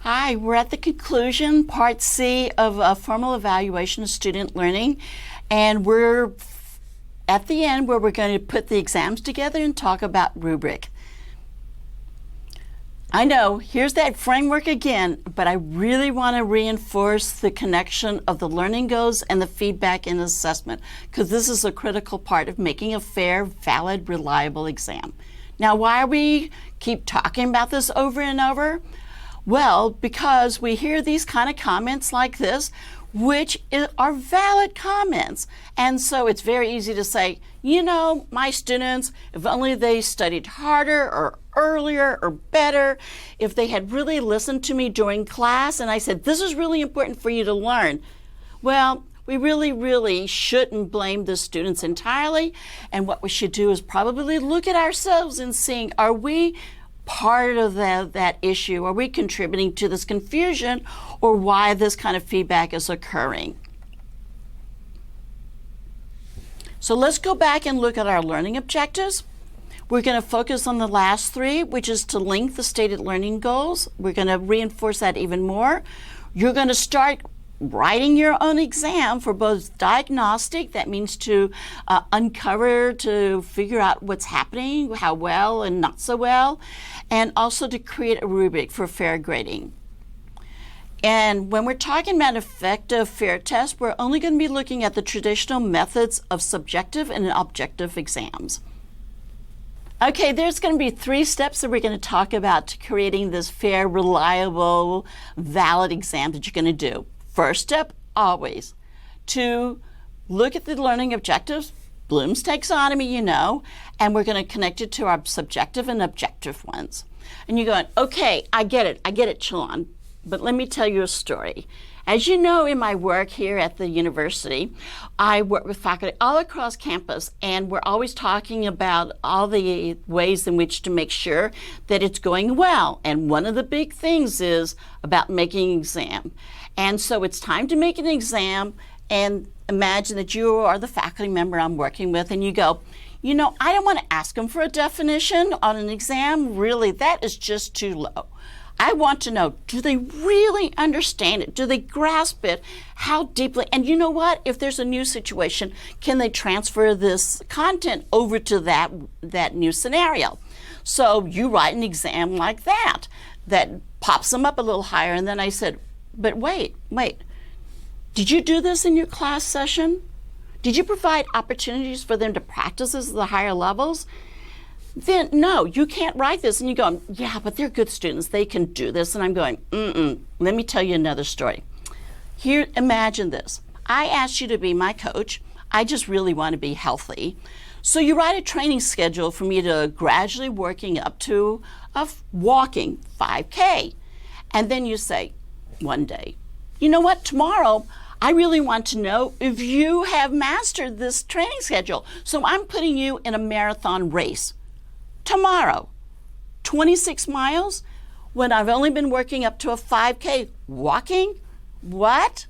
Hi, we're at the conclusion, part C of a formal evaluation of student learning, and we're at the end where we're going to put the exams together and talk about rubric. I know, here's that framework again, but I really want to reinforce the connection of the learning goals and the feedback and assessment, because this is a critical part of making a fair, valid, reliable exam. Now, why are we keep talking about this over and over? Well, because we hear these kind of comments like this, which are valid comments. And so it's very easy to say, you know, my students, if only they studied harder or earlier or better, if they had really listened to me during class and I said, this is really important for you to learn. Well, we really shouldn't blame the students entirely. And what we should do is probably look at ourselves and seeing, are we part of that issue? Are we contributing to this confusion or why this kind of feedback is occurring? So let's go back and look at our learning objectives. We're going to focus on the last three, which is to link the stated learning goals. We're going to reinforce that even more. You're going to start writing your own exam for both diagnostic, that means to uncover, to figure out what's happening, how well and not so well, and also to create a rubric for fair grading. And when we're talking about effective fair test, we're only going to be looking at the traditional methods of subjective and objective exams. Okay, there's going to be 3 steps that we're going to talk about to creating this fair, reliable, valid exam that you're going to do. First step, always, to look at the learning objectives, Bloom's taxonomy, you know, and we're going to connect it to our subjective and objective ones. And you're going, okay, I get it, Cheelan, but let me tell you a story. As you know, in my work here at the university, I work with faculty all across campus, and we're always talking about all the ways in which to make sure that it's going well. And one of the big things is about making an exam. And so it's time to make an exam, and imagine that you are the faculty member I'm working with, and you go, you know, I don't want to ask them for a definition on an exam. Really, that is just too low. I want to know, do they really understand it? Do they grasp it? How deeply? And you know what? If there's a new situation, can they transfer this content over to that new scenario? So you write an exam like that pops them up a little higher. And then I said, but wait, did you do this in your class session? Did you provide opportunities for them to practice this at the higher levels? Then no, you can't write this. And you go, yeah, but they're good students, they can do this. And I'm going, let me tell you another story. Here, imagine this. I asked you to be my coach. I just really want to be healthy. So you write a training schedule for me to gradually working up to walking 5K. And then you say, one day, you know what, tomorrow, I really want to know if you have mastered this training schedule. So I'm putting you in a marathon race. Tomorrow, 26 miles, when I've only been working up to a 5K walking? What?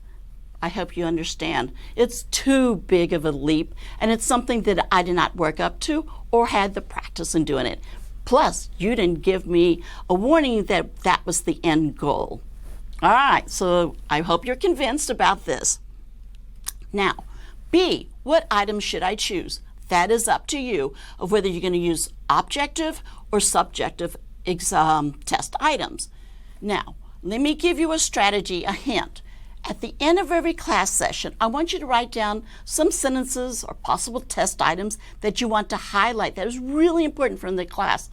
I hope you understand. It's too big of a leap, and it's something that I did not work up to or had the practice in doing it. Plus, you didn't give me a warning that that was the end goal. All right, so I hope you're convinced about this. Now, B, what items should I choose? That is up to you of whether you're going to use objective or subjective test items. Now, let me give you a strategy, a hint. At the end of every class session, I want you to write down some sentences or possible test items that you want to highlight. That is really important from the class.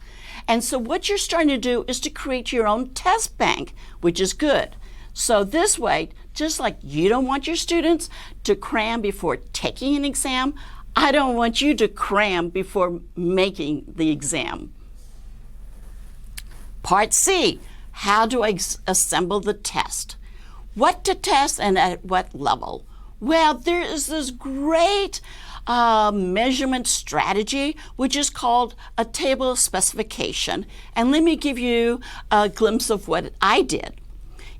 And so what you're starting to do is to create your own test bank, which is good. So this way, just like you don't want your students to cram before taking an exam, I don't want you to cram before making the exam. Part C, how do I assemble the test? What to test and at what level? Well, there is this great measurement strategy, which is called a table of specification. And let me give you a glimpse of what I did.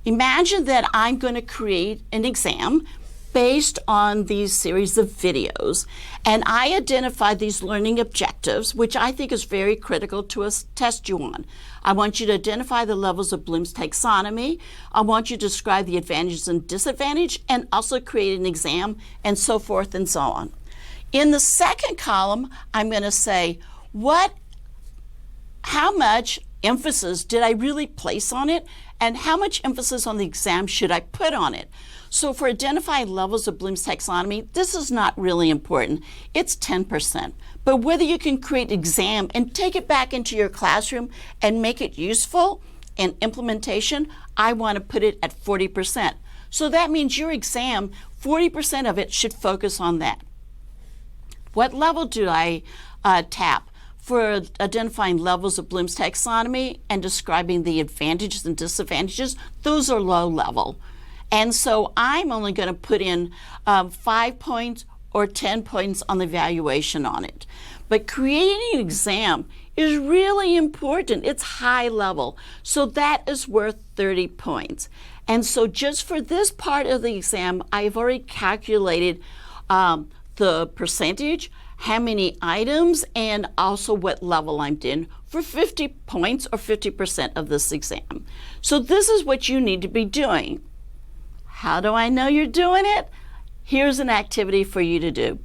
Imagine that I'm going to create an exam based on these series of videos, and I identified these learning objectives, which I think is very critical to test you on. I want you to identify the levels of Bloom's taxonomy. I want you to describe the advantages and disadvantages, and also create an exam, and so forth and so on. In the second column, I'm going to say, how much emphasis did I really place on it, and how much emphasis on the exam should I put on it? So for identifying levels of Bloom's taxonomy, this is not really important. It's 10%. But whether you can create an exam and take it back into your classroom and make it useful in implementation, I want to put it at 40%. So that means your exam, 40% of it should focus on that. What level do I tap for identifying levels of Bloom's taxonomy and describing the advantages and disadvantages? Those are low level. And so I'm only going to put in 5 points or 10 points on the evaluation on it. But creating an exam is really important. It's high level. So that is worth 30 points. And so just for this part of the exam, I've already calculated the percentage, how many items, and also what level I'm in for 50 points or 50% of this exam. So this is what you need to be doing. How do I know you're doing it? Here's an activity for you to do.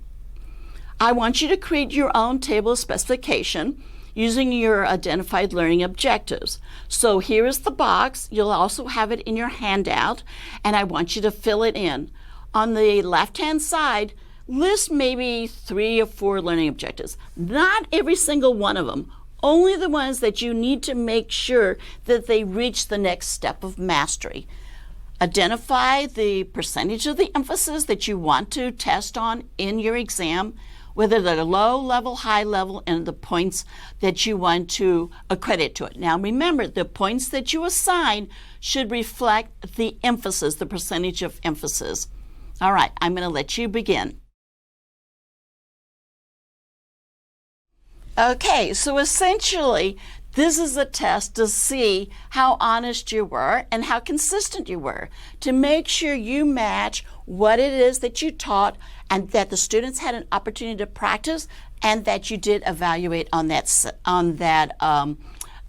I want you to create your own table of specification using your identified learning objectives. So here is the box. You'll also have it in your handout, and I want you to fill it in. On the left-hand side, list maybe 3 or 4 learning objectives. Not every single one of them, only the ones that you need to make sure that they reach the next step of mastery. Identify the percentage of the emphasis that you want to test on in your exam, whether they're low level, high level, and the points that you want to accredit to it. Now remember, the points that you assign should reflect the emphasis, the percentage of emphasis. All right, I'm going to let you begin. Okay, so essentially, this is a test to see how honest you were and how consistent you were, to make sure you match what it is that you taught and that the students had an opportunity to practice, and that you did evaluate on that,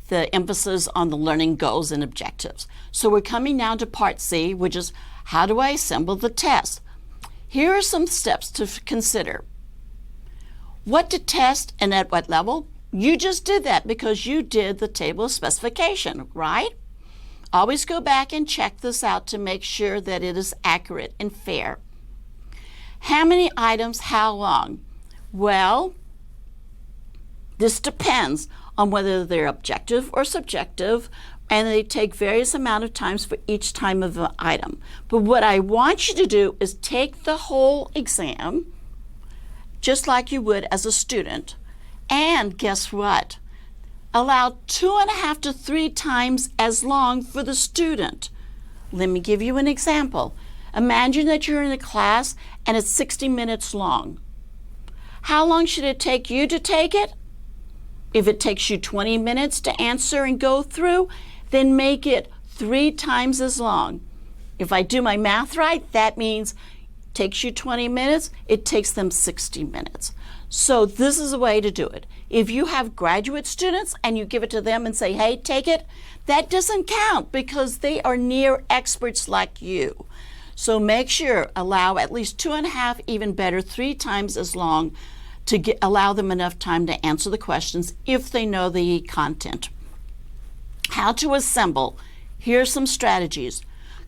the emphasis on the learning goals and objectives. So we're coming now to part C, which is how do I assemble the test? Here are some steps to consider. What to test and at what level? You just did that because you did the table of specification, right? Always go back and check this out to make sure that it is accurate and fair. How many items, how long? Well, this depends on whether they're objective or subjective, and they take various amount of times for each time of an item. But what I want you to do is take the whole exam, just like you would as a student, and guess what? Allow 2.5 to 3 times as long for the student. Let me give you an example. Imagine that you're in a class and it's 60 minutes long. How long should it take you to take it? If it takes you 20 minutes to answer and go through, then make it 3 times as long. If I do my math right, that means it takes you 20 minutes, it takes them 60 minutes. So this is a way to do it. If you have graduate students and you give it to them and say, hey, take it, that doesn't count because they are near experts like you. So make sure, allow at least 2.5, even better, 3 times as long to allow them enough time to answer the questions if they know the content. How to assemble. Here's some strategies.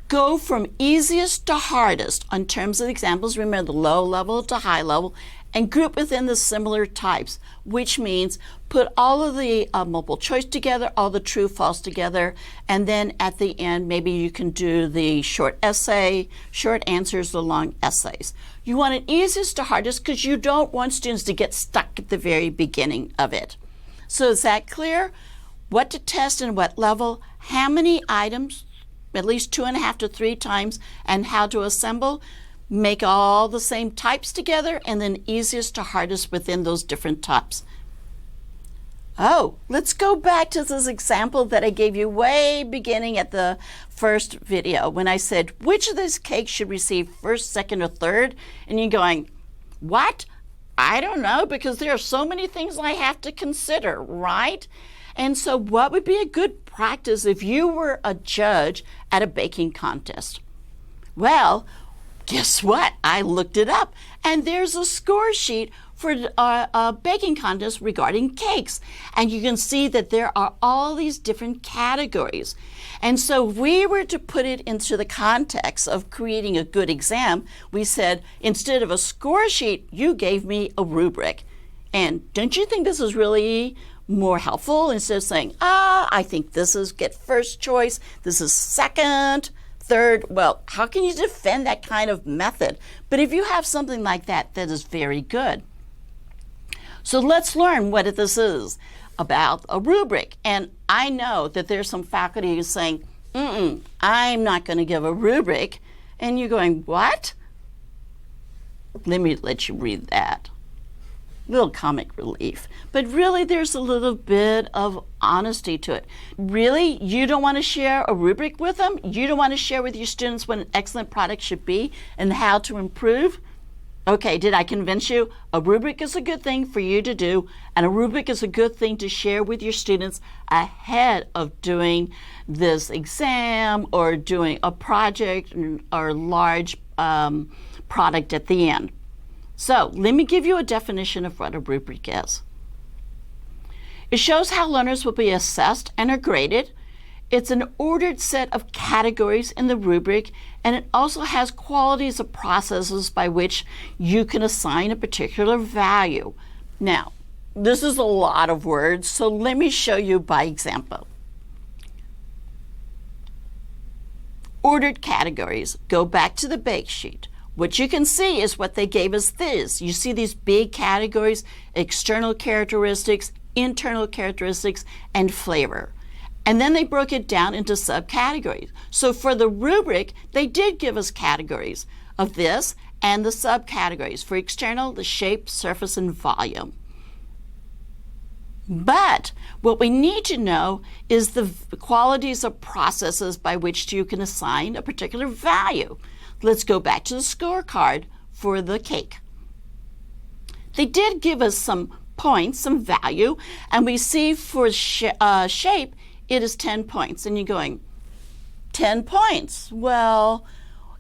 Go from easiest to hardest in terms of examples. Remember the low level to high level, and group within the similar types, which means put all of the multiple choice together, all the true, false together, and then at the end, maybe you can do the short essay, short answers, the long essays. You want it easiest to hardest because you don't want students to get stuck at the very beginning of it. So is that clear? What to test and what level, how many items, at least 2.5 to 3 times, and how to assemble. Make all the same types together and then easiest to hardest within those different types. Oh, let's go back to this example that I gave you way beginning at the first video when I said, which of these cakes should receive first, second, or third? And you're going, what? I don't know, because there are so many things I have to consider, right? And so what would be a good practice if you were a judge at a baking contest? Well, guess what? I looked it up, and there's a score sheet for a baking contest regarding cakes. And you can see that there are all these different categories. And so if we were to put it into the context of creating a good exam, we said, instead of a score sheet, you gave me a rubric. And don't you think this is really more helpful instead of saying, I think this is get first choice, this is second, third? Well, how can you defend that kind of method? But if you have something like that, that is very good. So let's learn what this is about a rubric. And I know that there's some faculty who's saying, I'm not going to give a rubric. And you're going, what? Let me let you read that. Little comic relief. But really, there's a little bit of honesty to it. Really, you don't want to share a rubric with them? You don't want to share with your students what an excellent product should be and how to improve? Okay, did I convince you? A rubric is a good thing for you to do, and a rubric is a good thing to share with your students ahead of doing this exam or doing a project or large product at the end. So let me give you a definition of what a rubric is. It shows how learners will be assessed and are graded. It's an ordered set of categories in the rubric, and it also has qualities of processes by which you can assign a particular value. Now, this is a lot of words, so let me show you by example. Ordered categories. Go back to the bake sheet. What you can see is what they gave us this. You see these big categories: external characteristics, internal characteristics, and flavor. And then they broke it down into subcategories. So for the rubric, they did give us categories of this and the subcategories. For external, the shape, surface, and volume. But what we need to know is the qualities of processes by which you can assign a particular value. Let's go back to the scorecard for the cake. They did give us some points, some value, and we see for shape, it is 10 points. And you're going, 10 points? Well,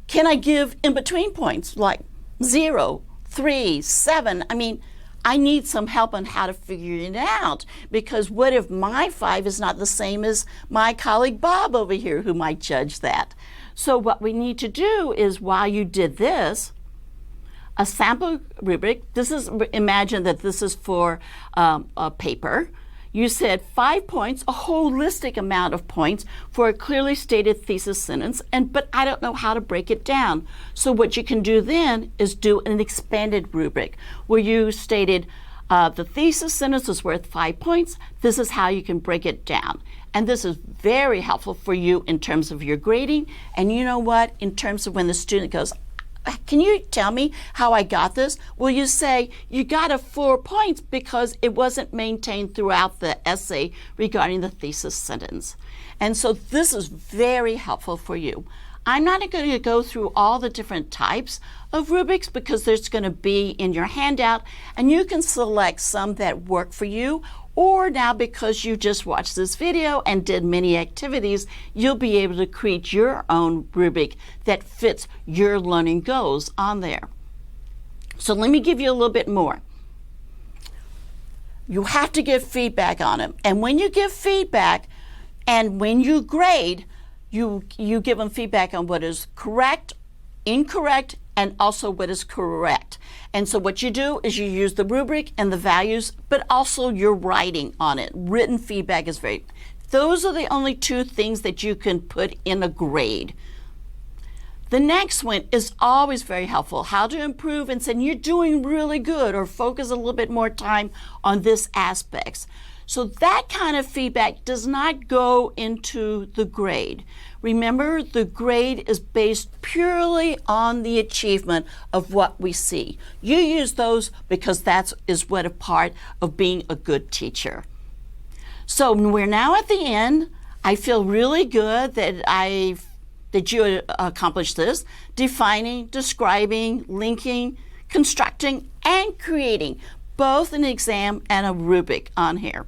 can I give in between points like 0, 3, 7? I mean, I need some help on how to figure it out, because what if my 5 is not the same as my colleague Bob over here who might judge that? So what we need to do is, while you did this, a sample rubric, imagine that this is for a paper. You said 5 points, a holistic amount of points for a clearly stated thesis sentence, but I don't know how to break it down. So what you can do then is do an expanded rubric where you stated the thesis sentence is worth 5 points. This is how you can break it down. And this is very helpful for you in terms of your grading. And you know what? In terms of when the student goes, can you tell me how I got this? Well, you say you got a 4 points because it wasn't maintained throughout the essay regarding the thesis sentence. And so this is very helpful for you. I'm not going to go through all the different types of rubrics because there's going to be in your handout, and you can select some that work for you. Or now, because you just watched this video and did many activities, you'll be able to create your own rubric that fits your learning goals on there. So let me give you a little bit more. You have to give feedback on it. And when you give feedback and when you grade, you give them feedback on what is correct, incorrect, and also what is correct. And so what you do is you use the rubric and the values, but also your writing on it. Written feedback is those are the only 2 things that you can put in a grade. The next one is always very helpful. How to improve and say you're doing really good, or focus a little bit more time on this aspects. So that kind of feedback does not go into the grade. Remember, the grade is based purely on the achievement of what we see. You use those because that is what a part of being a good teacher. So we're now at the end. I feel really good that you accomplished this, defining, describing, linking, constructing, and creating both an exam and a rubric on here.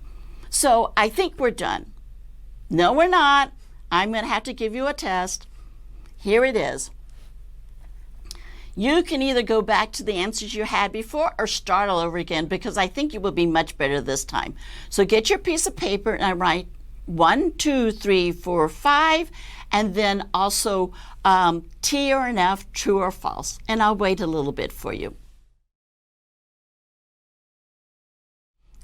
So I think we're done. No, we're not. I'm going to have to give you a test. Here it is. You can either go back to the answers you had before or start all over again, because I think you will be much better this time. So get your piece of paper and I write 1, 2, 3, 4, 5, and then also T or an F, true or false. And I'll wait a little bit for you.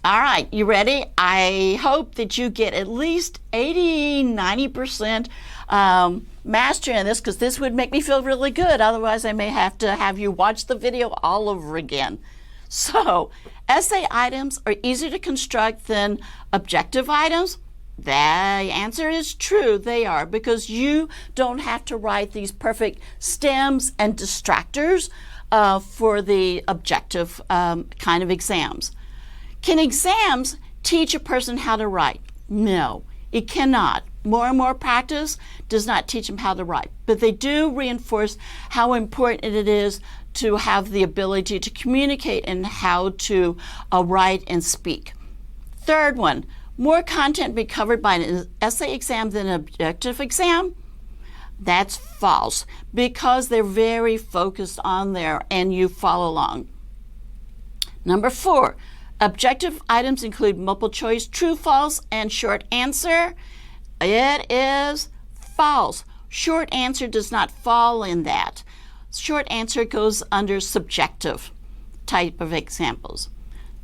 All right, you ready? I hope that you get at least 80–90% mastery in this, because this would make me feel really good. Otherwise, I may have to have you watch the video all over again. So, essay items are easier to construct than objective items. The answer is true, they are, because you don't have to write these perfect stems and distractors for the objective kind of exams. Can exams teach a person how to write? No, it cannot. More and more practice does not teach them how to write, but they do reinforce how important it is to have the ability to communicate and how to write and speak. Third one, more content be covered by an essay exam than an objective exam? That's false, because they're very focused on there and you follow along. Number 4, objective items include multiple choice, true, false, and short answer. It is false. Short answer does not fall in that. Short answer goes under subjective type of examples.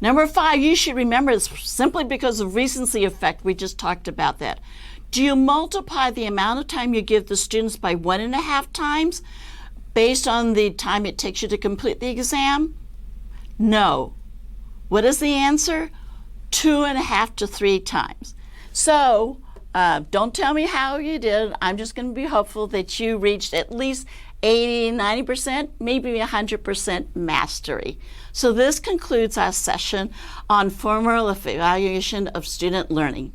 Number 5, you should remember this simply because of recency effect. We just talked about that. Do you multiply the amount of time you give the students by 1.5 times based on the time it takes you to complete the exam? No. What is the answer? 2.5 to 3 times. So don't tell me how you did. I'm just going to be hopeful that you reached at least 80–90%, maybe 100% mastery. So this concludes our session on formal evaluation of student learning.